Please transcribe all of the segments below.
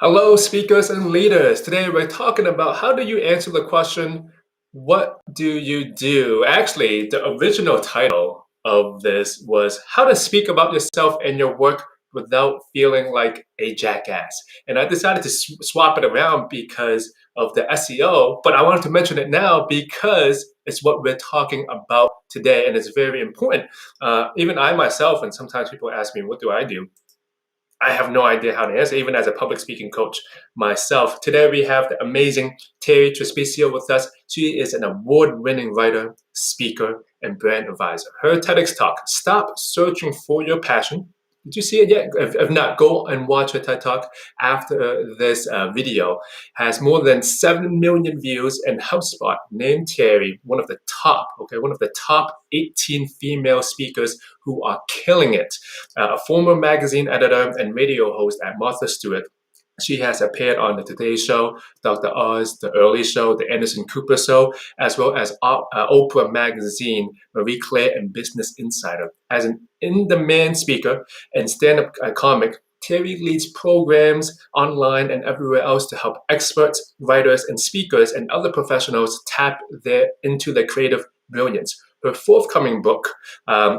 Hello, speakers and leaders. Today we're talking about how do you answer the question, what do you do? Actually, the original title of this was How to Speak About Yourself and Your Work Without Feeling Like a Jackass. And I decided to swap it around because of the SEO, but I wanted to mention it now because it's what we're talking about today and it's very important. Even I myself, and sometimes people ask me, what do I do? I have no idea how to answer, even as a public speaking coach myself. Today we have the amazing Terri Trespicio with us. She is an award-winning writer, speaker, and brand advisor. Her TEDx talk, Stop Searching for Your Passion. Did you see it yet? If not, go and watch her TED Talk after this video. Has more than 7 million views, and Hubspot named Terri one of the top 18 female speakers who are killing it. A former magazine editor and radio host at Martha Stewart. She has appeared on the Today Show, Dr. Oz, The Early Show, The Anderson Cooper Show, as well as Oprah Magazine, Marie Claire, and Business Insider. As an in-demand speaker and stand-up comic, Terri leads programs online and everywhere else to help experts, writers, and speakers and other professionals tap into their creative brilliance. Her forthcoming book,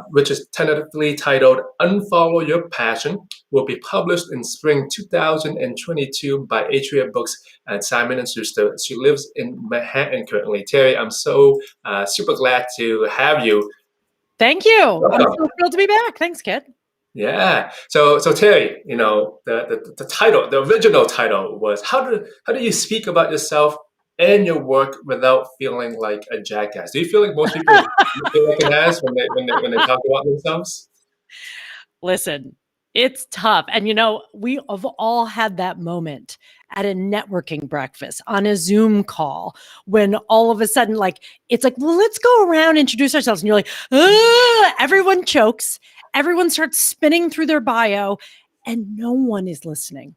which is tentatively titled Unfollow Your Passion, will be published in spring 2022 by Atria Books and Simon & Schuster. She lives in Manhattan currently. Terri, I'm so super glad to have you. Thank you. Welcome. I'm so thrilled to be back. Thanks, Kit. Yeah. So Terri, the title, the original title was how do you speak about yourself and your work without feeling like a jackass? Do you feel like most people feel like an ass when they talk about themselves? Listen, it's tough. And we have all had that moment at a networking breakfast, on a Zoom call, when all of a sudden, it's like, well, let's go around and introduce ourselves. And you're like, everyone chokes. Everyone starts spinning through their bio and no one is listening.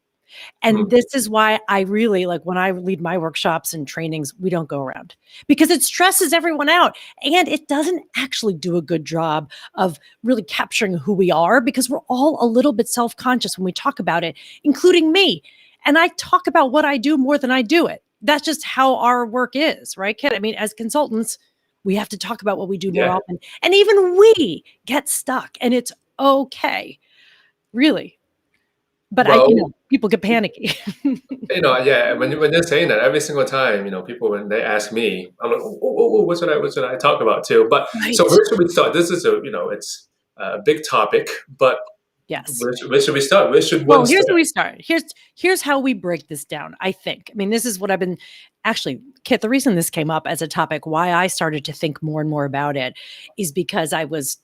And this is why I really when I lead my workshops and trainings, we don't go around because it stresses everyone out and it doesn't actually do a good job of really capturing who we are because we're all a little bit self-conscious when we talk about it, including me. And I talk about what I do more than I do it. That's just how our work is, right, Kit? I mean, as consultants, we have to talk about what we do more often. And even we get stuck and it's okay, really. But people get panicky. When they're saying that every single time, people when they ask me, I'm like, what should I talk about too? But So where should we start? This is it's a big topic, but yes, where should we start? Where should one? Well, here's where we start. Here's how we break this down. I think. I mean, this is what I've been actually, Kit. The reason this came up as a topic, why I started to think more and more about it, is because I was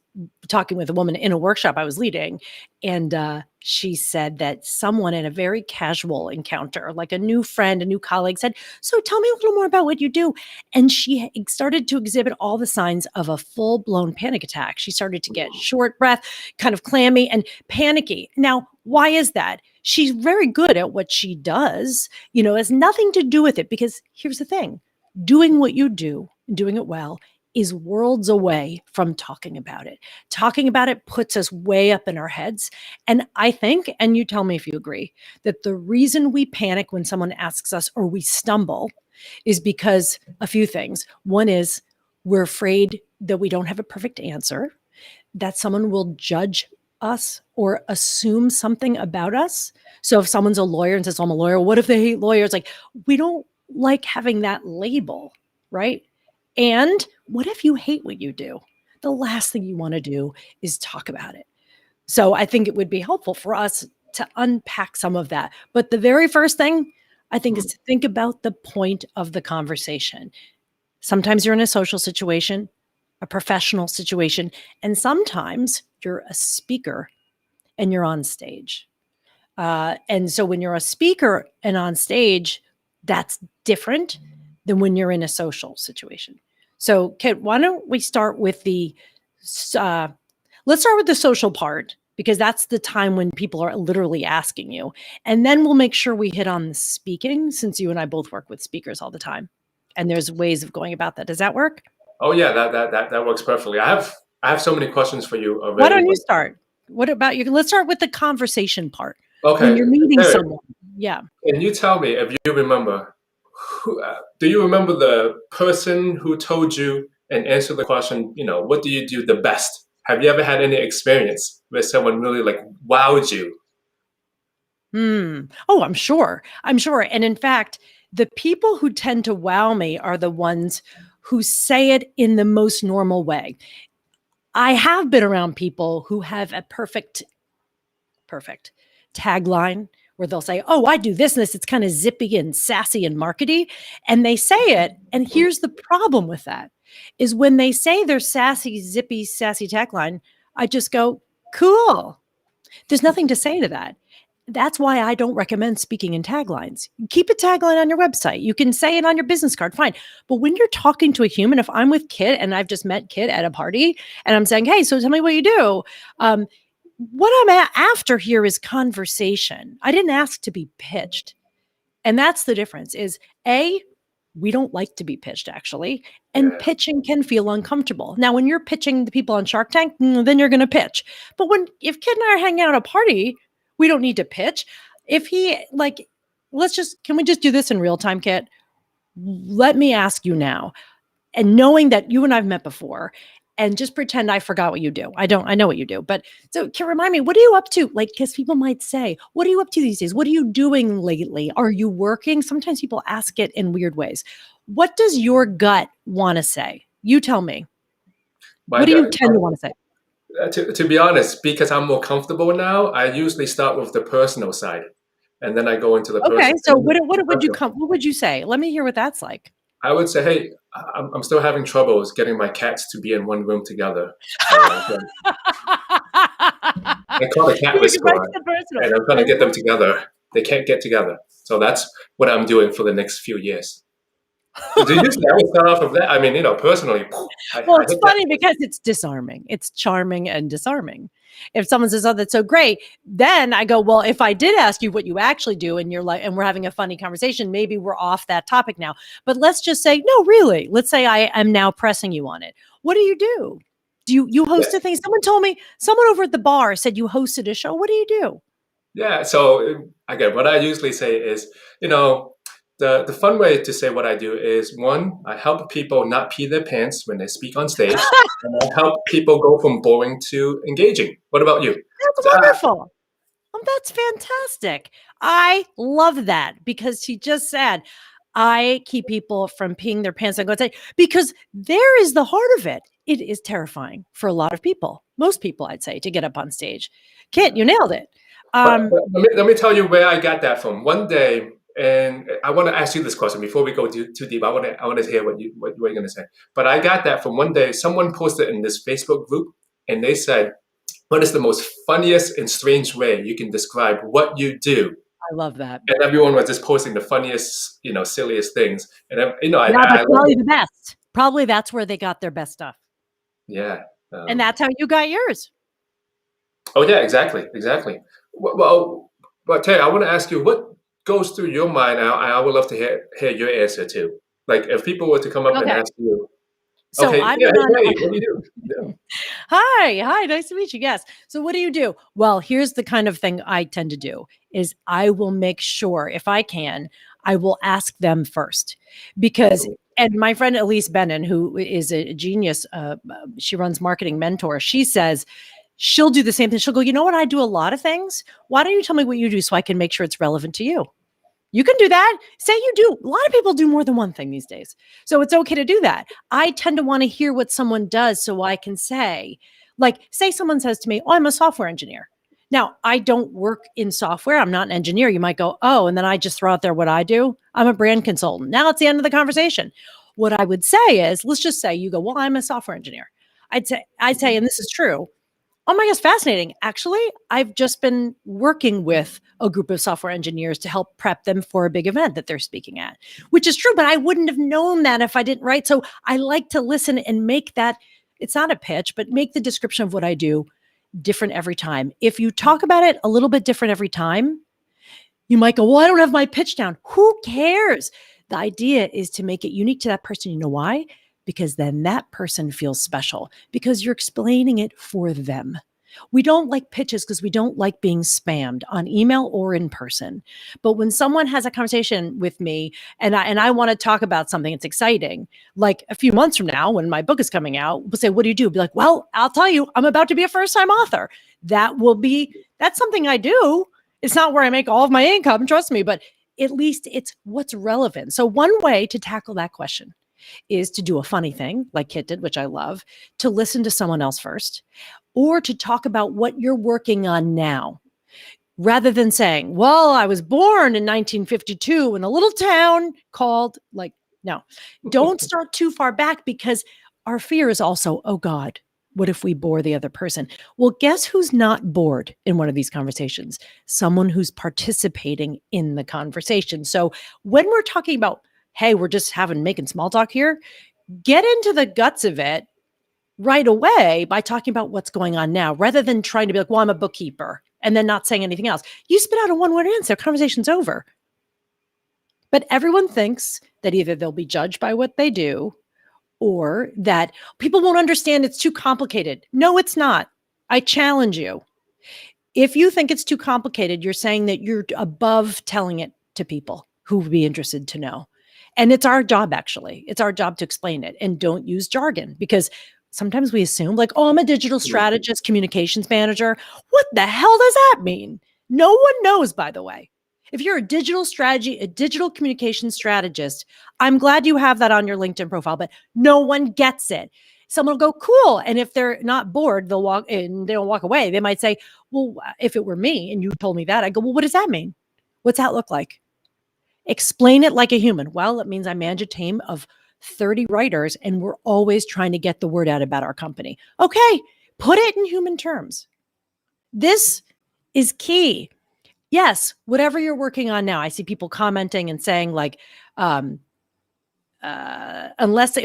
talking with a woman in a workshop I was leading, and she said that someone in a very casual encounter, like a new friend, a new colleague, said, "So tell me a little more about what you do." And she started to exhibit all the signs of a full-blown panic attack. She started to get short breath, kind of clammy and panicky. Now, why is that? She's very good at what she does. It has nothing to do with it because here's the thing. Doing what you do, doing it well, is worlds away from talking about it. Talking about it puts us way up in our heads. And I think, and you tell me if you agree, that the reason we panic when someone asks us or we stumble is because a few things. One is we're afraid that we don't have a perfect answer, that someone will judge us or assume something about us. So if someone's a lawyer and says, "I'm a lawyer," what if they hate lawyers? We don't like having that label, right? And what if you hate what you do? The last thing you want to do is talk about it. So I think it would be helpful for us to unpack some of that. But the very first thing I think is to think about the point of the conversation. Sometimes you're in a social situation, a professional situation, and sometimes you're a speaker and you're on stage. And so when you're a speaker and on stage, that's different than when you're in a social situation. So, Kit, why don't we start with let's start with the social part, because that's the time when people are literally asking you. And then we'll make sure we hit on the speaking, since you and I both work with speakers all the time. And there's ways of going about that. Does that work? Oh yeah, that works perfectly. I have so many questions for you already. Why don't you start? What about you? Let's start with the conversation part. Okay. When you're meeting someone, Yeah. Can you tell me if you remember, do you remember the person who told you and answered the question, what do you do the best? Have you ever had any experience where someone really like wowed you? Oh, I'm sure. I'm sure. And in fact, the people who tend to wow me are the ones who say it in the most normal way. I have been around people who have a perfect tagline where they'll say, "Oh, I do this and this." It's kind of zippy and sassy and markety. And they say it. And here's the problem with that is when they say their sassy, zippy, sassy tagline, I just go, cool. There's nothing to say to that. That's why I don't recommend speaking in taglines. Keep a tagline on your website. You can say it on your business card, fine. But when you're talking to a human, if I'm with Kit and I've just met Kit at a party and I'm saying, "Hey, so tell me what you do," what I'm after here is conversation. I didn't ask to be pitched. And that's the difference is A, we don't like to be pitched actually, and Yeah. pitching can feel uncomfortable. Now, when you're pitching the people on Shark Tank, then you're going to pitch. But if Kid and I are hanging out at a party, we don't need to pitch. If he like, can we just do this in real time, Kit? Let me ask you now. And knowing that you and I've met before, and just pretend I forgot what you do. I know what you do. But so can remind me, what are you up to? Like, because people might say, what are you up to these days? What are you doing lately? Are you working? Sometimes people ask it in weird ways. What does your gut want to say? You tell me. My What do you God. tend to want to say? To be honest, because I'm more comfortable now, I usually start with the personal side, and then I go into the Okay. personal. So what would you say? Let me hear what that's like. I would say, hey, I'm still having troubles getting my cats to be in one room together. I call the cat You make it right whisperer, to the personal. and I'm trying I to get them love together. They can't get together. So that's what I'm doing for the next few years. So usually I would start off with that. I mean, personally, I Well, it's hit that. funny because it's disarming. It's charming and disarming. If someone says, "Oh, that's so great," then I go, "Well, if I did ask you what you actually do and you're like, and we're having a funny conversation, maybe we're off that topic now. But let's just say, no, really. Let's say I am now pressing you on it. What do you do? Do you Yeah. host a thing? Someone told me, someone over at the bar said you hosted a show. What do you do? Yeah. So again, what I usually say is, the fun way to say what I do is one, I help people not pee their pants when they speak on stage, and I help people go from boring to engaging. What about you? That's So, wonderful. That's fantastic. I love that because she just said, I keep people from peeing their pants and go say, because there is the heart of it. It is terrifying for a lot of people, most people, I'd say, to get up on stage. Kit, you nailed it. but let me tell you where I got that from. One day, and I want to ask you this question before we go too deep. I want to hear what you're going to say. But I got that from one day. Someone posted in this Facebook group, and they said, "What is the most funniest and strange way you can describe what you do?" I love that. And everyone was just posting the funniest, silliest things. And Yeah, but I love probably it. the best. Probably that's where they got their best stuff. Yeah. And that's how you got yours. Oh yeah, exactly. Well, but Terry, I want to ask you what goes through your mind. I would love to hear your answer too. Like if people were to come up and Okay. ask you, So okay, I've yeah, been on. hey, what do you do? Yeah. Hi, nice to meet you. Yes. So what do you do? Well, here's the kind of thing I tend to do is I will make sure if I can, I will ask them first because and my friend Elise Bennon, who is a genius, she runs Marketing Mentor. She says she'll do the same thing. She'll go, you know what? I do a lot of things. Why don't you tell me what you do so I can make sure it's relevant to you? You can do that. Say you do. A lot of people do more than one thing these days. So it's okay to do that. I tend to want to hear what someone does so I can say, like, say someone says to me, oh, I'm a software engineer. Now, I don't work in software. I'm not an engineer. You might go, oh, and then I just throw out there what I do. I'm a brand consultant. Now it's the end of the conversation. What I would say is, let's just say you go, well, I'm a software engineer. I'd say, and this is true, oh my gosh, fascinating. Actually, I've just been working with a group of software engineers to help prep them for a big event that they're speaking at, which is true, but I wouldn't have known that if I didn't write. So I like to listen and make that, it's not a pitch, but make the description of what I do different every time. If you talk about it a little bit different every time, you might go, well, I don't have my pitch down. Who cares? The idea is to make it unique to that person. You know why? Because then that person feels special because you're explaining it for them. We don't like pitches because we don't like being spammed on email or in person. But when someone has a conversation with me and I want to talk about something that's exciting, like a few months from now when my book is coming out, we'll say, what do you do? Be like, well, I'll tell you, I'm about to be a first-time author. That's something I do. It's not where I make all of my income, trust me, but at least it's what's relevant. So one way to tackle that question is to do a funny thing like Kit did, which I love, to listen to someone else first, or to talk about what you're working on now, rather than saying, well, I was born in 1952 in a little town called, like, no, don't start too far back, because our fear is also, oh God, what if we bore the other person? Well, guess who's not bored in one of these conversations? Someone who's participating in the conversation. So when we're talking about, hey, we're just making small talk here, get into the guts of it right away by talking about what's going on now, rather than trying to be like, well, I'm a bookkeeper, and then not saying anything else. You spit out a one-word answer, conversation's over. But everyone thinks that either they'll be judged by what they do, or that people won't understand, it's too complicated. No, it's not. I challenge you. If you think it's too complicated, you're saying that you're above telling it to people who would be interested to know. And it's our job, actually. It's our job to explain it. And don't use jargon, because sometimes we assume, like, oh, I'm a digital strategist, communications manager. What the hell does that mean? No one knows, by the way. If you're a digital communication strategist, I'm glad you have that on your LinkedIn profile, but no one gets it. Someone will go, cool. And if they're not bored, they'll walk and they don't walk away. They might say, well, if it were me and you told me that, I go, well, what does that mean? What's that look like? Explain it like a human. Well, it means I manage a team of 30 writers and we're always trying to get the word out about our company. Okay, put it in human terms. This is key. Yes, whatever you're working on now, I see people commenting and saying, like, unless the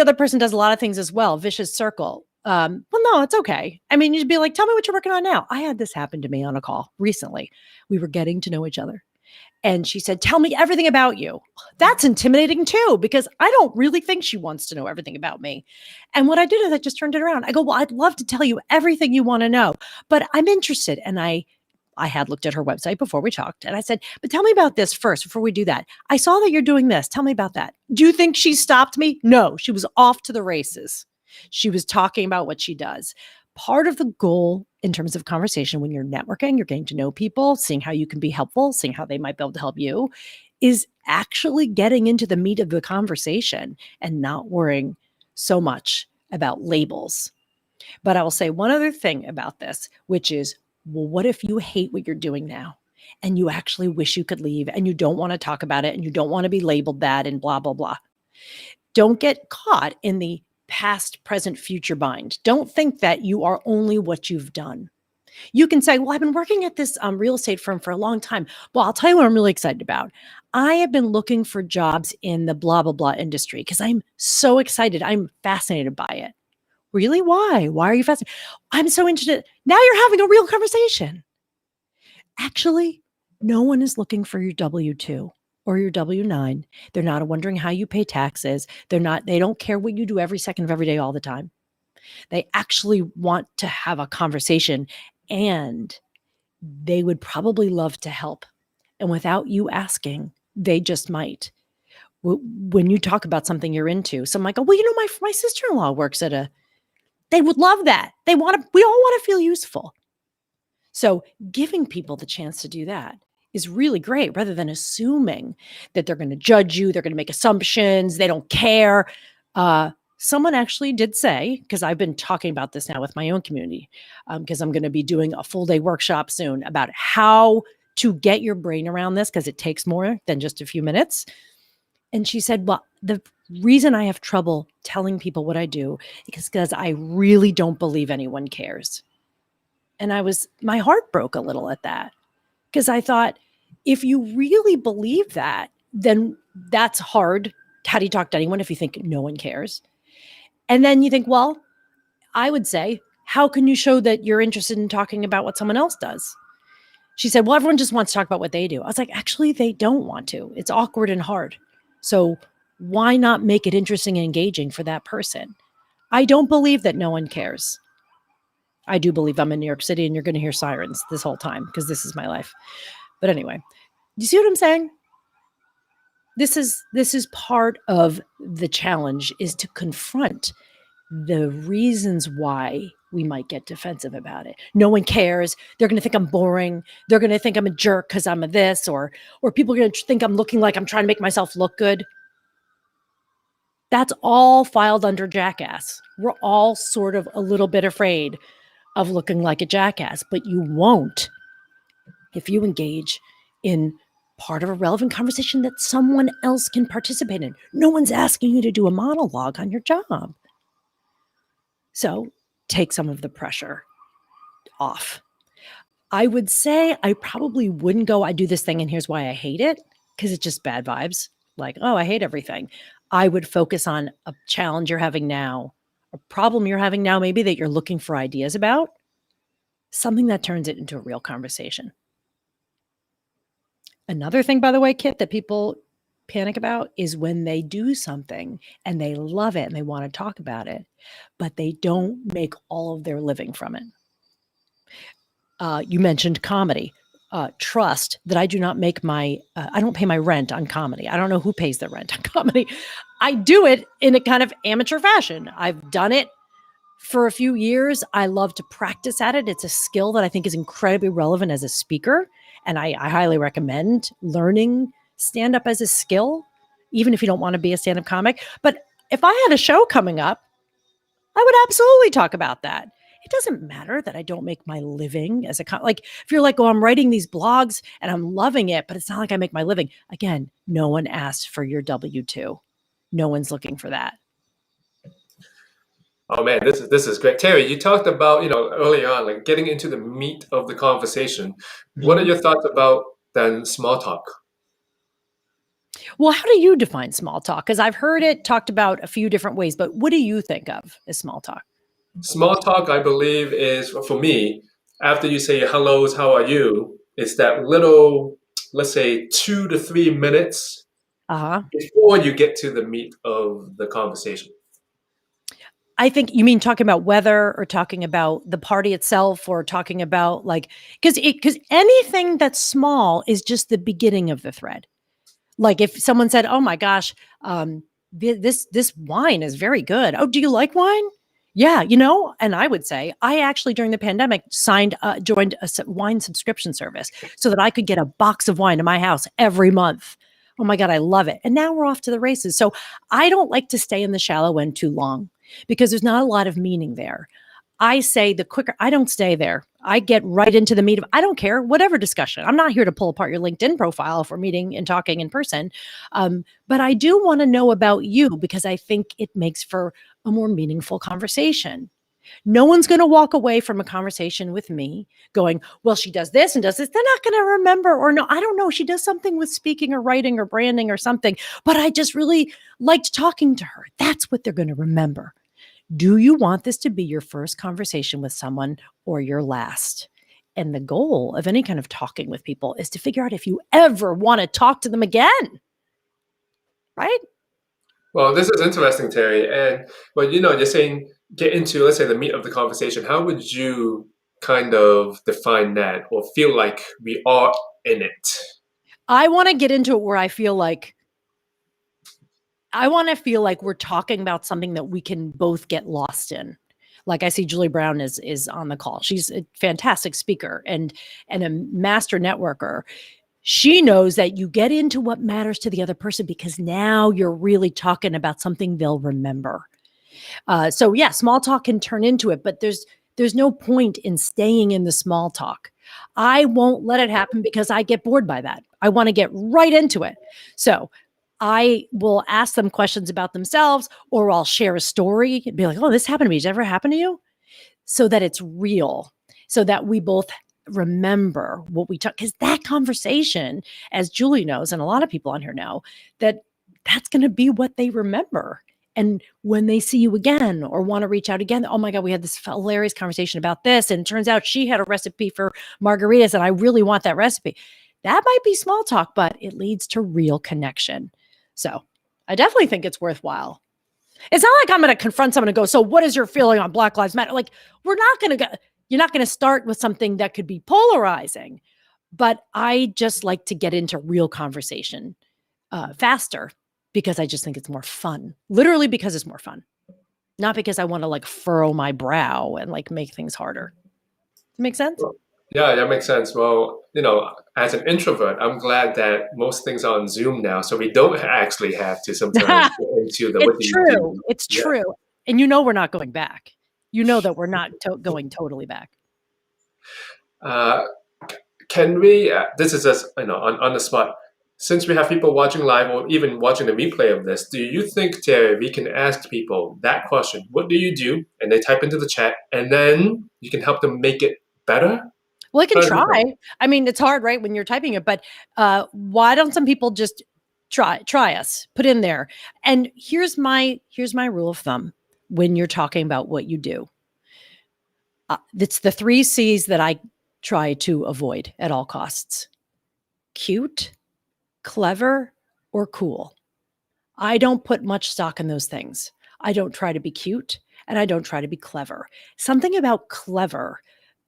other person does a lot of things as well, vicious circle. Well, no, it's okay. I mean, you'd be like, tell me what you're working on now. I had this happen to me on a call recently. We were getting to know each other. And she said, tell me everything about you. That's intimidating too, because I don't really think she wants to know everything about me. And what I did is I just turned it around. I go, well, I'd love to tell you everything you want to know, but I'm interested. And I had looked at her website before we talked. And I said, but tell me about this first before we do that. I saw that you're doing this. Tell me about that. Do you think she stopped me? No, she was off to the races. She was talking about what she does. Part of the goal in terms of conversation when you're networking, you're getting to know people, seeing how you can be helpful, seeing how they might be able to help you, is actually getting into the meat of the conversation and not worrying so much about labels. But I will say one other thing about this, which is, well, what if you hate what you're doing now and you actually wish you could leave and you don't want to talk about it and you don't want to be labeled that and blah, blah, blah. Don't get caught in the past, present, future bind. Don't think that you are only what you've done. You can say, well, I've been working at this real estate firm for a long time. Well, I'll tell you what I'm really excited about. I have been looking for jobs in the blah, blah, blah industry because I'm so excited. I'm fascinated by it. Really? Why? Why are you fascinated? I'm so interested. Now you're having a real conversation. Actually, no one is looking for your W-2 or your W-9. They're not wondering how you pay taxes. They don't care what you do every second of every day all the time. They actually want to have a conversation and they would probably love to help. And without you asking, they just might. When you talk about something you're into, someone might go, well, my sister-in-law works at they would love that. We all want to feel useful. So giving people the chance to do that is really great, rather than assuming that they're going to judge you, they're going to make assumptions, they don't care. Someone actually did say, because I've been talking about this now with my own community, because I'm going to be doing a full day workshop soon about how to get your brain around this, because it takes more than just a few minutes. And she said, well, the reason I have trouble telling people what I do is because I really don't believe anyone cares. And my heart broke a little at that, because I thought, if you really believe that, then that's hard. How do you talk to anyone if you think no one cares? And then you think, well, I would say, how can you show that you're interested in talking about what someone else does? She said, well, everyone just wants to talk about what they do. I was like, actually, they don't want to. It's awkward and hard. So why not make it interesting and engaging for that person? I don't believe that no one cares. I do believe I'm in New York City and you're going to hear sirens this whole time because this is my life. But anyway, you see what I'm saying? This is part of the challenge, is to confront the reasons why we might get defensive about it. No one cares. They're going to think I'm boring. They're going to think I'm a jerk because I'm a this, or people are going to think I'm looking like I'm trying to make myself look good. That's all filed under jackass. We're all sort of a little bit afraid of looking like a jackass, but you won't if you engage in part of a relevant conversation that someone else can participate in. No one's asking you to do a monologue on your job. So take some of the pressure off. I would say I probably wouldn't go, I do this thing and here's why I hate it, because it's just bad vibes. Like, oh, I hate everything. I would focus on a challenge you're having now, a problem you're having now, maybe that you're looking for ideas about, something that turns it into a real conversation. Another thing, by the way, Kit, that people panic about is when they do something and they love it and they want to talk about it, but they don't make all of their living from it. You mentioned comedy. Trust that I do not make I don't pay my rent on comedy. I don't know who pays their rent on comedy. I do it in a kind of amateur fashion. I've done it for a few years. I love to practice at it. It's a skill that I think is incredibly relevant as a speaker. And I highly recommend learning stand-up as a skill, even if you don't want to be a stand-up comic. But if I had a show coming up, I would absolutely talk about that. It doesn't matter that I don't make my living as like, if you're like, oh, I'm writing these blogs and I'm loving it, but it's not like I make my living. Again, no one asked for your W-2. No one's looking for that. Oh man, this is great. Terri, you talked about, early on, like getting into the meat of the conversation. What are your thoughts about then small talk? Well, how do you define small talk? Because I've heard it talked about a few different ways, but what do you think of as small talk? Small talk, I believe, is for me, after you say hellos, how are you? It's that little, let's say 2 to 3 minutes before you get to the meat of the conversation. I think you mean talking about weather or talking about the party itself or talking about because anything that's small is just the beginning of the thread. Like if someone said, oh my gosh, this wine is very good. Oh, do you like wine? Yeah. And I would say I actually during the pandemic joined a wine subscription service so that I could get a box of wine to my house every month. Oh my God, I love it. And now we're off to the races. So I don't like to stay in the shallow end too long because there's not a lot of meaning there. I say the quicker, I don't stay there. I get right into the meat of, I don't care, whatever discussion. I'm not here to pull apart your LinkedIn profile if we're meeting and talking in person. But I do want to know about you because I think it makes for a more meaningful conversation. No one's going to walk away from a conversation with me going, well, she does this and does this. They're not going to remember, or no, I don't know. She does something with speaking or writing or branding or something, but I just really liked talking to her. That's what they're going to remember. Do you want this to be your first conversation with someone or your last? And the goal of any kind of talking with people is to figure out if you ever want to talk to them again. Right? Well, this is interesting, Terri. But you're saying get into, let's say, the meat of the conversation. How would you kind of define that or feel like we are in it? I want to get into it where I want to feel like we're talking about something that we can both get lost in. Like I see Julie Brown is on the call. She's a fantastic speaker and a master networker. She knows that you get into what matters to the other person because now you're really talking about something they'll remember. So yeah, small talk can turn into it, but there's no point in staying in the small talk. I won't let it happen because I get bored by that. I want to get right into it. So I will ask them questions about themselves, or I'll share a story and be like, oh, this happened to me. Did it ever happen to you? So that it's real, so that we both remember what we talk. Because that conversation, as Julie knows, and a lot of people on here know, that's going to be what they remember. And when they see you again or want to reach out again, oh my God, we had this hilarious conversation about this. And it turns out she had a recipe for margaritas and I really want that recipe. That might be small talk, but it leads to real connection. So I definitely think it's worthwhile. It's not like I'm going to confront someone and go, so what is your feeling on Black Lives Matter? Like, we're not going to go, you're not going to start with something that could be polarizing. But I just like to get into real conversation faster because I just think it's more fun. Literally because it's more fun. Not because I want to like furrow my brow and like make things harder. Make sense? Yeah, that makes sense. Well, as an introvert, I'm glad that most things are on Zoom now, so we don't actually have to sometimes get into the what do It's you true. do? It's Yeah. true. And we're not going back. You know that we're not going totally back. Uh, can we? This is just on the spot. Since we have people watching live or even watching the replay of this, do you think, Terry, we can ask people that question? What do you do? And they type into the chat, and then you can help them make it better. Well, I can How does it try. go? I mean, it's hard, right, when you're typing it, but why don't some people just try us, put in there? And here's my rule of thumb when you're talking about what you do. It's the 3 C's that I try to avoid at all costs. Cute, clever, or cool. I don't put much stock in those things. I don't try to be cute and I don't try to be clever. Something about clever,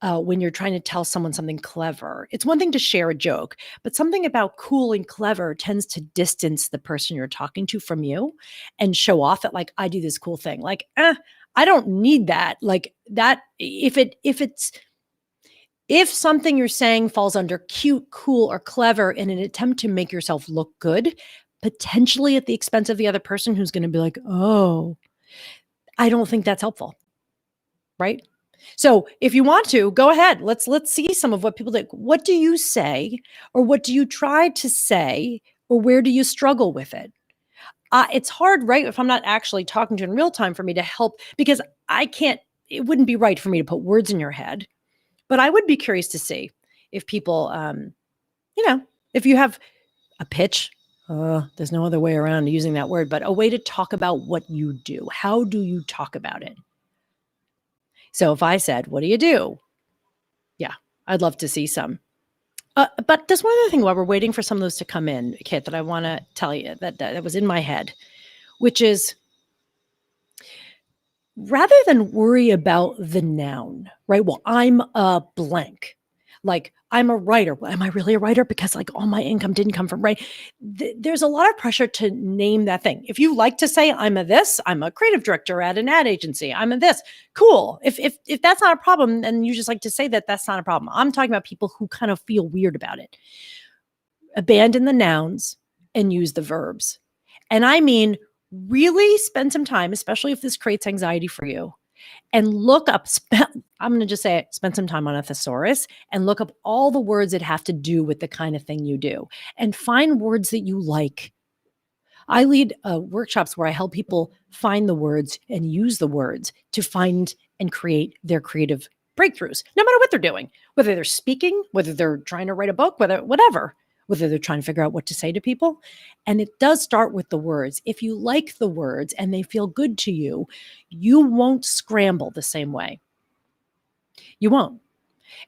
when you're trying to tell someone something clever, it's one thing to share a joke, but something about cool and clever tends to distance the person you're talking to from you and show off that, like, I do this cool thing. Like, I don't need that. Like that, if something you're saying falls under cute, cool, or clever in an attempt to make yourself look good, potentially at the expense of the other person who's going to be like, oh, I don't think that's helpful. Right? So if you want to, go ahead. Let's see some of what people do. What do you say, or what do you try to say, or where do you struggle with it? It's hard, right? If I'm not actually talking to you in real time for me to help, because it wouldn't be right for me to put words in your head. But I would be curious to see if people, if you have a pitch, there's no other way around using that word, but a way to talk about what you do. How do you talk about it? So if I said, what do you do? Yeah, I'd love to see some. But there's one other thing while we're waiting for some of those to come in, Kit, that I want to tell you that was in my head, which is, rather than worry about the noun, right? Well, I'm a blank. Like, I'm a writer. Well, am I really a writer? Because like all my income didn't come from writing. There's a lot of pressure to name that thing. If you like to say I'm a this, I'm a creative director at an ad agency. I'm a this. Cool. If that's not a problem, and you just like to say that, that's not a problem. I'm talking about people who kind of feel weird about it. Abandon the nouns and use the verbs. And I mean, really spend some time, especially if this creates anxiety for you, and look up, I'm going to just say it, spend some time on a thesaurus and look up all the words that have to do with the kind of thing you do and find words that you like. I lead workshops where I help people find the words and use the words to find and create their creative breakthroughs, no matter what they're doing, whether they're speaking, whether they're trying to write a book, whatever, whether they're trying to figure out what to say to people. And it does start with the words. If you like the words and they feel good to you, you won't scramble the same way. You won't.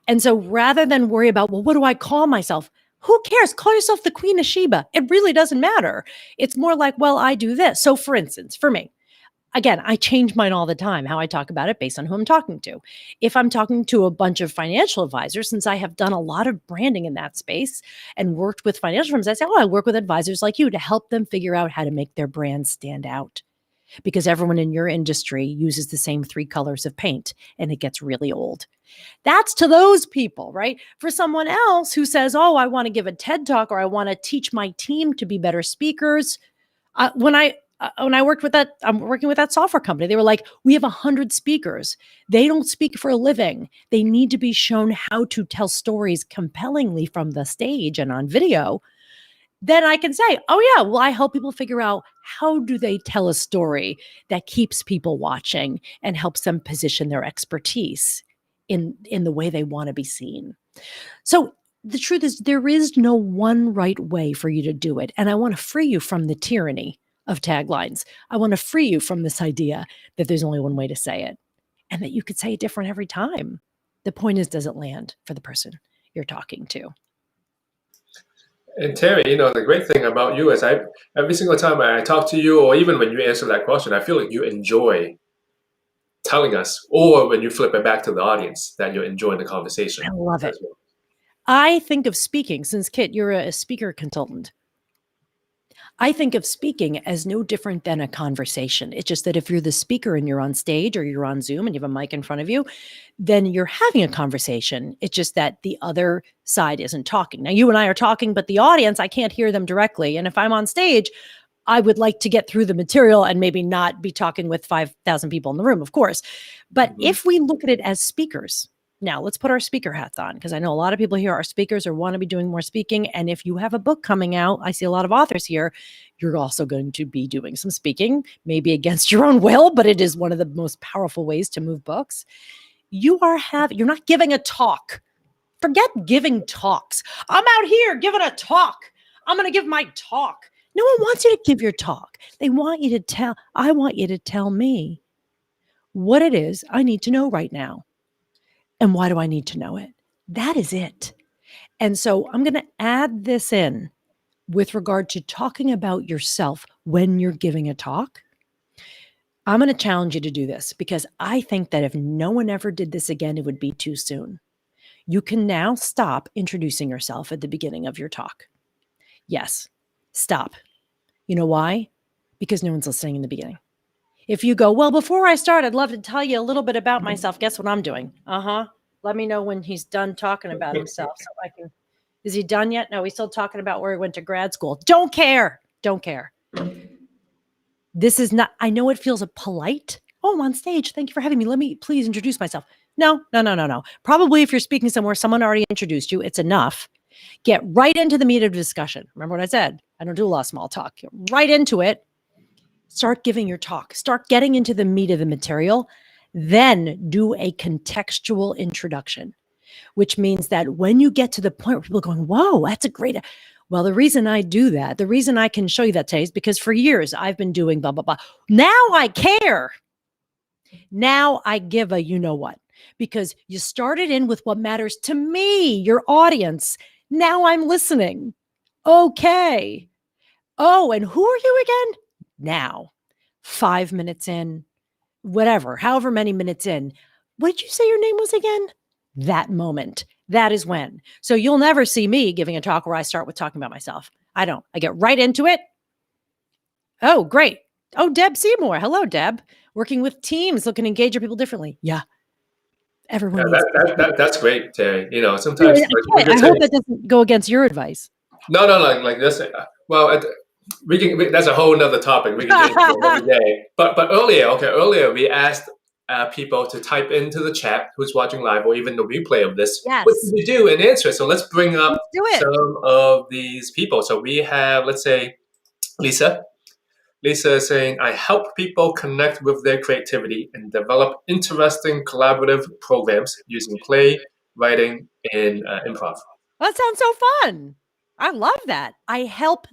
And so rather than worry about, well, what do I call myself? Who cares? Call yourself the Queen of Sheba. It really doesn't matter. It's more like, well, I do this. So for instance, for me, again, I change mine all the time, how I talk about it based on who I'm talking to. If I'm talking to a bunch of financial advisors, since I have done a lot of branding in that space and worked with financial firms, I say, I work with advisors like you to help them figure out how to make their brand stand out. Because everyone in your industry uses the same 3 colors of paint and it gets really old. That's to those people, right? For someone else who says, oh, I want to give a TED talk, or I want to teach my team to be better speakers. When I worked with I'm working with that software company. They were like, we have 100 speakers. They don't speak for a living. They need to be shown how to tell stories compellingly from the stage and on video. Then I can say, oh yeah, well, I help people figure out how do they tell a story that keeps people watching and helps them position their expertise in the way they want to be seen. So the truth is, there is no one right way for you to do it. And I want to free you from the tyranny of taglines. I want to free you from this idea that there's only one way to say it and that you could say it different every time. The point is, does it land for the person you're talking to? And Terry, the great thing about you is every single time I talk to you, or even when you answer that question, I feel like you enjoy telling us, or when you flip it back to the audience, that you're enjoying the conversation I love it. as well. I think of speaking, since Kit, you're a speaker consultant. I think of speaking as no different than a conversation. It's just that if you're the speaker and you're on stage or you're on Zoom and you have a mic in front of you, then you're having a conversation. It's just that the other side isn't talking. Now, you and I are talking, but the audience, I can't hear them directly. And if I'm on stage, I would like to get through the material and maybe not be talking with 5,000 people in the room, of course. But if we look at it as speakers, now let's put our speaker hats on, because I know a lot of people here are speakers or want to be doing more speaking. And if you have a book coming out, I see a lot of authors here, you're also going to be doing some speaking, maybe against your own will, but it is one of the most powerful ways to move books. You're not giving a talk. Forget giving talks. I'm out here giving a talk. I'm going to give my talk. No one wants you to give your talk. I want you to tell me what it is I need to know right now. And why do I need to know it? That is it. And so I'm going to add this in with regard to talking about yourself when you're giving a talk. I'm going to challenge you to do this, because I think that if no one ever did this again, it would be too soon. You can now stop introducing yourself at the beginning of your talk. Yes, stop. You know why? Because no one's listening in the beginning. If you go, well, before I start, I'd love to tell you a little bit about myself. Guess what I'm doing? Let me know when he's done talking about himself so I can. Is he done yet? No, he's still talking about where he went to grad school. Don't care. This is not, I know it feels polite. Oh, I'm on stage. Thank you for having me. Let me please introduce myself. No. Probably if you're speaking somewhere, someone already introduced you. It's enough. Get right into the meat of the discussion. Remember what I said? I don't do a lot of small talk. Get right into it. Start giving your talk. Start getting into the meat of the material. Then do a contextual introduction, which means that when you get to the point where people are going, whoa, that's a great. Well, the reason I do that, the reason I can show you that today is because for years I've been doing blah, blah, blah. Now I care. Now I give a you know what, because you started in with what matters to me, your audience. Now I'm listening. Okay. Oh, and who are you again? Now, 5 minutes in, whatever, however many minutes in. What did you say your name was again? That moment. That is when. So you'll never see me giving a talk where I start with talking about myself. I don't. I get right into it. Oh, great. Oh, Deb Seymour. Hello, Deb. Working with teams, looking to engage your people differently. Yeah. Everyone needs That's great, Terry. Sometimes I hope that doesn't go against your advice. No, like this. Well, we can. That's a whole nother topic. We can get into another day. But earlier we asked people to type into the chat who's watching live or even the replay of this. Yes. What did you do and answer? So let's bring up Let's do it. some of these people. So we have, let's say, Lisa. Lisa is saying, I help people connect with their creativity and develop interesting collaborative programs using play, writing, and improv. That sounds so fun. I love that.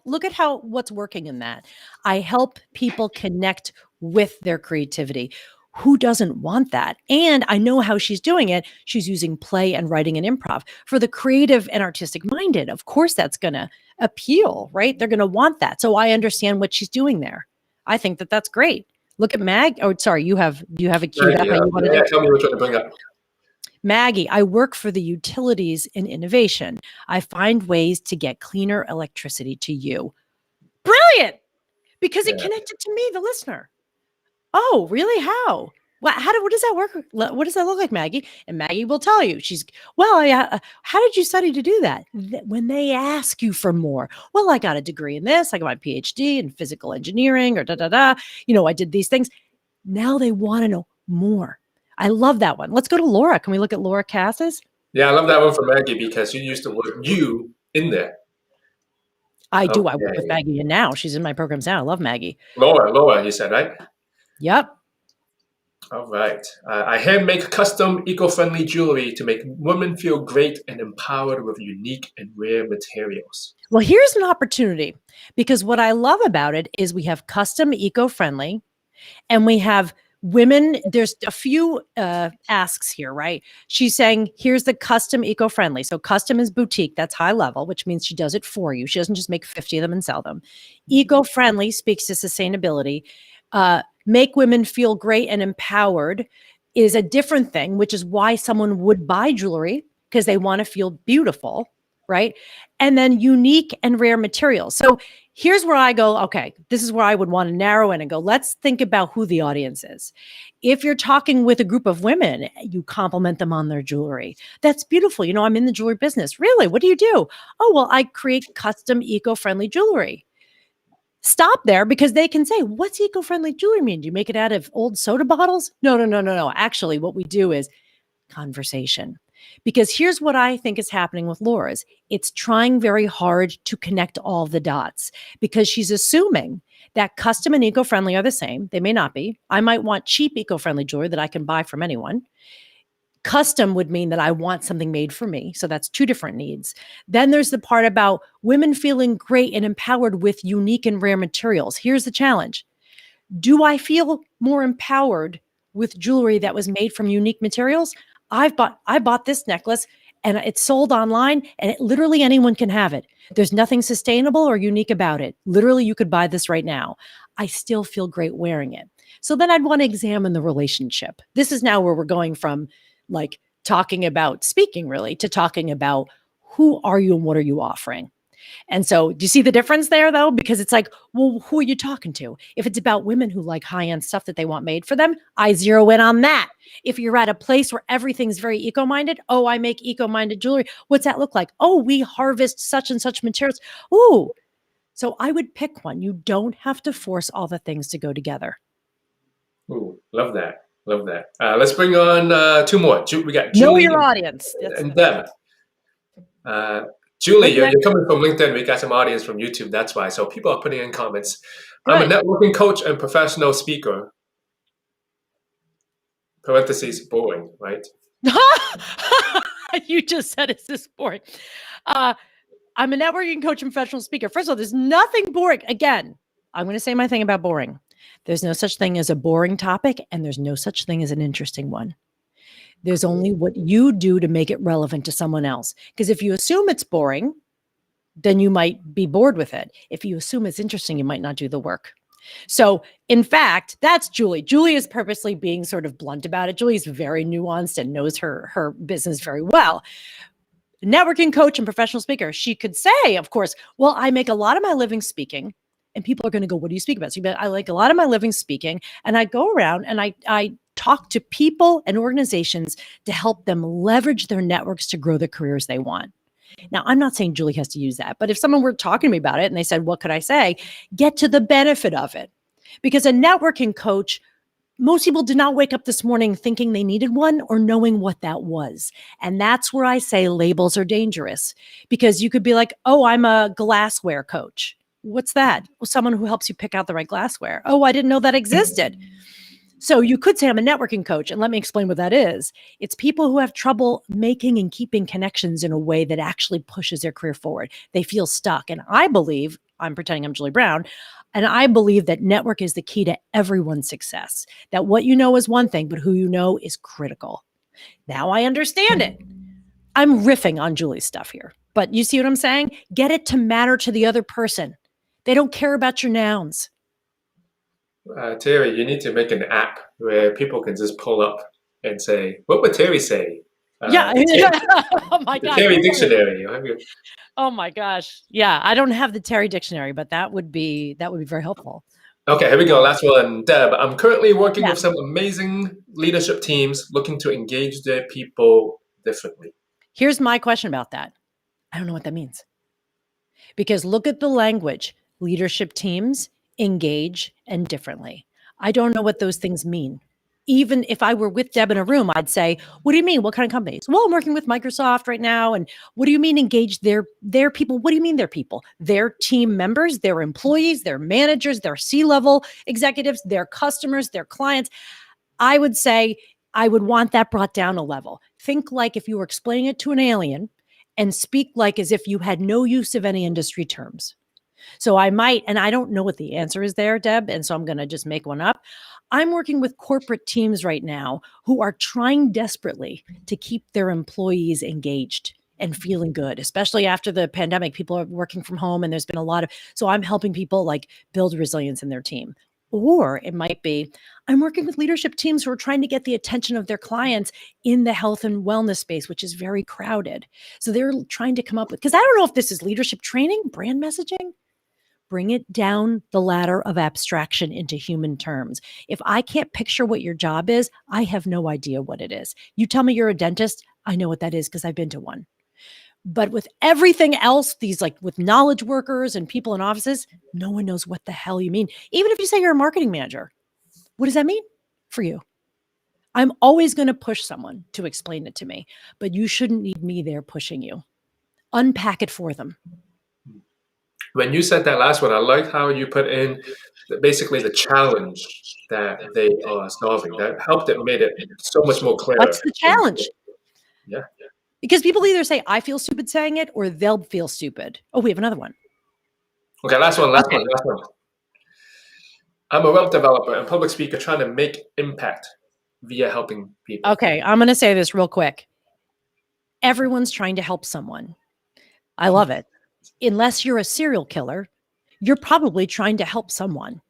Look at what's working in that. I help people connect with their creativity. Who doesn't want that? And I know how she's doing it. She's using play and writing and improv. For the creative and artistic minded, of course, that's going to appeal, right? They're going to want that. So I understand what she's doing there. I think that that's great. Look at Mag. Oh, sorry. Do you have a queued up? Yeah, tell me what you're going to bring up. Maggie, I work for the utilities and innovation. I find ways to get cleaner electricity to you. Brilliant! Because it connected to me, the listener. Oh, really? How? What does that work? What does that look like, Maggie? And Maggie will tell you. How did you study to do that? When they ask you for more, well, I got a degree in this. I got my PhD in physical engineering or I did these things. Now they want to know more. I love that one. Let's go to Laura. Can we look at Laura Cass's? Yeah, I love that one for Maggie because you used the word you in there. I do. I work with Maggie, and now she's in my programs now. I love Maggie. Laura, you said, right? Yep. All right. I hand make custom eco-friendly jewelry to make women feel great and empowered with unique and rare materials. Well, here's an opportunity, because what I love about it is we have custom eco-friendly and we have Women, there's a few asks here, right? She's saying, here's the custom eco-friendly. So custom is boutique. That's high level, which means she does it for you. She doesn't just make 50 of them and sell them. Eco-friendly speaks to sustainability. Make women feel great and empowered is a different thing, which is why someone would buy jewelry, because they want to feel beautiful, right? And then unique and rare materials. So here's where I go, okay, this is where I would want to narrow in and go, let's think about who the audience is. If you're talking with a group of women, you compliment them on their jewelry. That's beautiful. You know, I'm in the jewelry business. Really? What do you do? Oh, well, I create custom eco-friendly jewelry. Stop there, because they can say, what's eco-friendly jewelry mean? Do you make it out of old soda bottles? No. Actually, what we do is conversation. Because here's what I think is happening with Laura's. It's trying very hard to connect all the dots, because she's assuming that custom and eco-friendly are the same. They may not be. I might want cheap eco-friendly jewelry that I can buy from anyone. Custom would mean that I want something made for me. So that's two different needs. Then there's the part about women feeling great and empowered with unique and rare materials. Here's the challenge. Do I feel more empowered with jewelry that was made from unique materials? I bought this necklace and it's sold online, and literally anyone can have it. There's nothing sustainable or unique about it. Literally, you could buy this right now. I still feel great wearing it. So then I'd want to examine the relationship. This is now where we're going from like talking about speaking really to talking about who are you and what are you offering? And so do you see the difference there though? Because it's like, well, who are you talking to? If it's about women who like high-end stuff that they want made for them, I zero in on that. If you're at a place where everything's very eco-minded, oh, I make eco-minded jewelry. What's that look like? Oh, we harvest such and such materials. Ooh. So I would pick one. You don't have to force all the things to go together. Ooh, love that. Love that. Let's bring on two more. We got Know Julie your audience. and Deb. Julie, you're next? coming from LinkedIn. We got some audience from YouTube. That's why. So people are putting in comments. I'm a Good. networking coach and professional speaker. Parentheses, boring, right? You just said, is this boring? I'm a networking coach and professional speaker. First of all, there's nothing boring. Again, I'm going to say my thing about boring. There's no such thing as a boring topic, and there's no such thing as an interesting one. There's only what you do to make it relevant to someone else. Because if you assume it's boring, then you might be bored with it. If you assume it's interesting, you might not do the work. So in fact, that's Julie. Julie is purposely being sort of blunt about it. Julie's very nuanced and knows her business very well. Networking coach and professional speaker. She could say, of course, well, I make a lot of my living speaking. And people are going to go, what do you speak about? So I like a lot of my living speaking. And I go around and I talk to people and organizations to help them leverage their networks to grow the careers they want. Now, I'm not saying Julie has to use that, but if someone were talking to me about it and they said, what could I say? Get to the benefit of it. Because a networking coach, most people did not wake up this morning thinking they needed one or knowing what that was. And that's where I say labels are dangerous, because you could be like, oh, I'm a glassware coach. What's that? Well, someone who helps you pick out the right glassware. Oh, I didn't know that existed. So you could say I'm a networking coach, and let me explain what that is. It's people who have trouble making and keeping connections in a way that actually pushes their career forward. They feel stuck. And I believe, I'm pretending I'm Julie Brown, and I believe that network is the key to everyone's success. That what you know is one thing, but who you know is critical. Now I understand it. I'm riffing on Julie's stuff here, but you see what I'm saying? Get it to matter to the other person. They don't care about your nouns. Terry, you need to make an app where people can just pull up and say, what would Terry say? Yeah. Oh my The God. Terry dictionary. Oh my gosh. Yeah. I don't have the Terry dictionary, but that would be very helpful. Okay, here we go. Last one. Deb, I'm currently working Yeah. with some amazing leadership teams looking to engage their people differently. Here's my question about that. I don't know what that means. Because look at the language. Leadership teams engage and differently. I don't know what those things mean. Even if I were with Deb in a room, I'd say, what do you mean? What kind of companies? Well, I'm working with Microsoft right now. And what do you mean engage their people? What do you mean their people? Their team members, their employees, their managers, their C-level executives, their customers, their clients. I would say I would want that brought down a level. Think like if you were explaining it to an alien, and speak like as if you had no use of any industry terms. So I might, and I don't know what the answer is there, Deb, and so I'm going to just make one up. I'm working with corporate teams right now who are trying desperately to keep their employees engaged and feeling good, especially after the pandemic. People are working from home and there's been a lot of, so I'm helping people like build resilience in their team. Or it might be, I'm working with leadership teams who are trying to get the attention of their clients in the health and wellness space, which is very crowded. So they're trying to come up with, because I don't know if this is leadership training, brand messaging. Bring it down the ladder of abstraction into human terms. If I can't picture what your job is, I have no idea what it is. You tell me you're a dentist, I know what that is because I've been to one. But with everything else, these like with knowledge workers and people in offices, no one knows what the hell you mean. Even if you say you're a marketing manager, what does that mean for you? I'm always going to push someone to explain it to me, but you shouldn't need me there pushing you. Unpack it for them. When you said that last one, I like how you put in basically the challenge that they are solving. That helped it, made it so much more clear. What's the challenge? Yeah. Because people either say, I feel stupid saying it, or they'll feel stupid. Oh, we have another one. Okay, last one. I'm a web developer and public speaker trying to make impact via helping people. Okay, I'm going to say this real quick. Everyone's trying to help someone. I love it. Unless you're a serial killer, you're probably trying to help someone.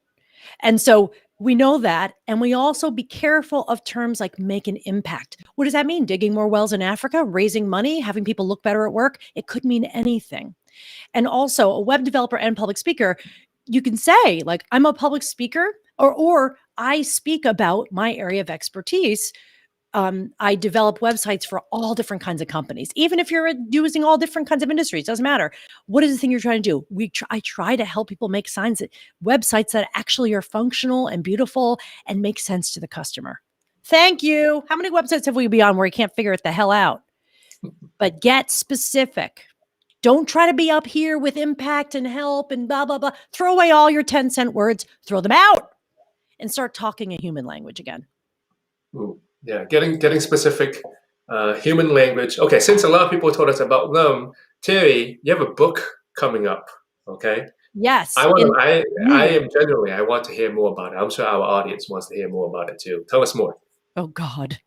And so we know that. And we also be careful of terms like make an impact. What does that mean? Digging more wells in Africa, raising money, having people look better at work? It could mean anything. And also a web developer and public speaker, you can say like, I'm a public speaker or I speak about my area of expertise. I develop websites for all different kinds of companies. Even if you're using all different kinds of industries, doesn't matter. What is the thing you're trying to do? I try to help people make websites that actually are functional and beautiful and make sense to the customer. Thank you. How many websites have we been on where you can't figure it the hell out? But get specific. Don't try to be up here with impact and help and blah, blah, blah. Throw away all your 10-cent words, throw them out and start talking a human language again. Ooh. Yeah, getting specific, human language. Okay, since a lot of people told us about them, Terri, you have a book coming up. Okay. Yes. I want to hear more about it. I'm sure our audience wants to hear more about it too. Tell us more. Oh God,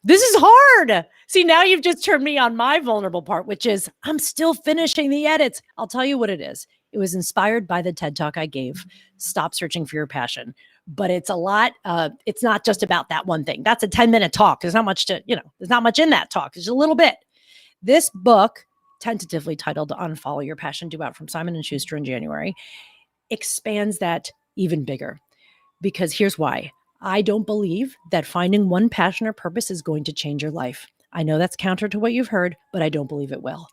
this is hard. See, now you've just turned me on my vulnerable part, which is I'm still finishing the edits. I'll tell you what it is. It was inspired by the TED Talk I gave, Stop Searching for Your Passion. But it's a lot. It's not just about that one thing. That's a 10-minute talk. There's not much there's not much in that talk. There's a little bit. This book, tentatively titled Unfollow Your Passion, due out from Simon & Schuster in January, expands that even bigger. Because here's why. I don't believe that finding one passion or purpose is going to change your life. I know that's counter to what you've heard, but I don't believe it will.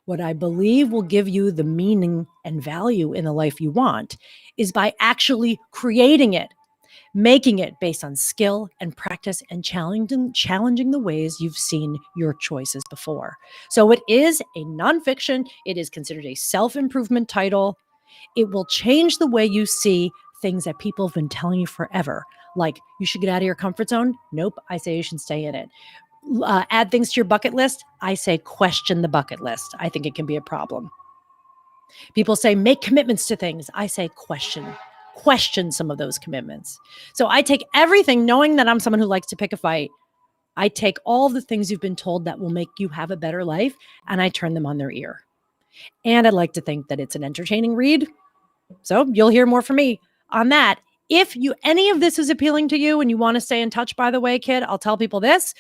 What I believe will give you the meaning and value in the life you want is by actually creating it, making it based on skill and practice and challenging the ways you've seen your choices before. So it is a nonfiction. It is considered a self-improvement title. It will change the way you see things that people have been telling you forever. Like you should get out of your comfort zone. Nope. I say you should stay in it. Add things to your bucket list. I say question the bucket list. I think it can be a problem. People say make commitments to things. I say question some of those commitments. So I take everything, knowing that I'm someone who likes to pick a fight. I take all the things you've been told that will make you have a better life, and I turn them on their ear. And I'd like to think that it's an entertaining read. So you'll hear more from me on that. If any of this is appealing to you and you want to stay in touch, by the way, kid, I'll tell people this.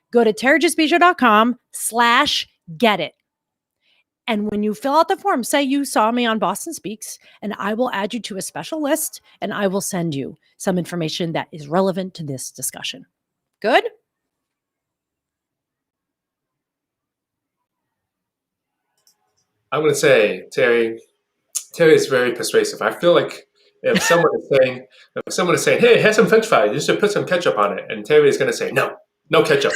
Go to territrespicio.com/get-it. And when you fill out the form, say you saw me on Boston Speaks, and I will add you to a special list, and I will send you some information that is relevant to this discussion. Good? I'm going to say, Terri is very persuasive. I feel like if someone is saying, hey, have some French fries, you should put some ketchup on it. And Terri is going to say, no ketchup.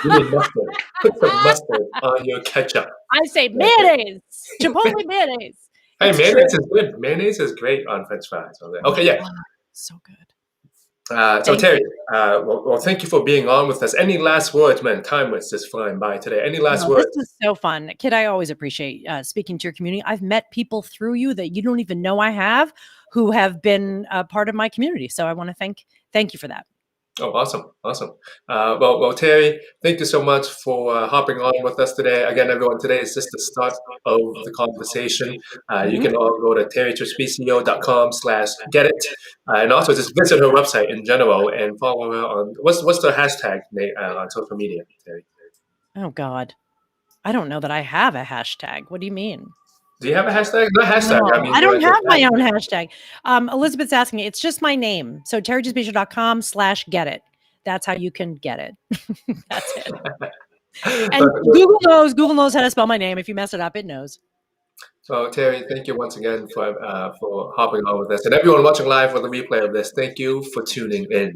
You need mustard. Put some mustard on your ketchup. I say mayonnaise, Chipotle mayonnaise. Hey, mayonnaise is good. Mayonnaise is great on French fries. Okay, yeah. So good. So Thank Terry, you. well, thank you for being on with us. Any last words, man? Time was just flying by today. Any last No, this words? was so fun. Kid, I always appreciate speaking to your community. I've met people through you that you don't even know I have, who have been a part of my community. So I want to thank you for that. Oh, awesome, awesome. Well, Terry, thank you so much for hopping on with us today. Again, everyone, today is just the start of the conversation. You Mhm. can all go to territrespicio.com/get it, and also just visit her website in general and follow her on what's the hashtag on social media, Terry? Oh God. I don't know that I have a hashtag. What do you mean? Do you have a hashtag? Not hashtag. I No, mean I don't the have my own hashtag. Elizabeth's asking me. It's just my name. So territrespicio.com/get it. That's how you can get it. That's it. And but, Google knows how to spell my name. If you mess it up, it knows. so Terry, thank you once again for hopping on with us, and everyone watching live for the replay of this. Thank you for tuning in.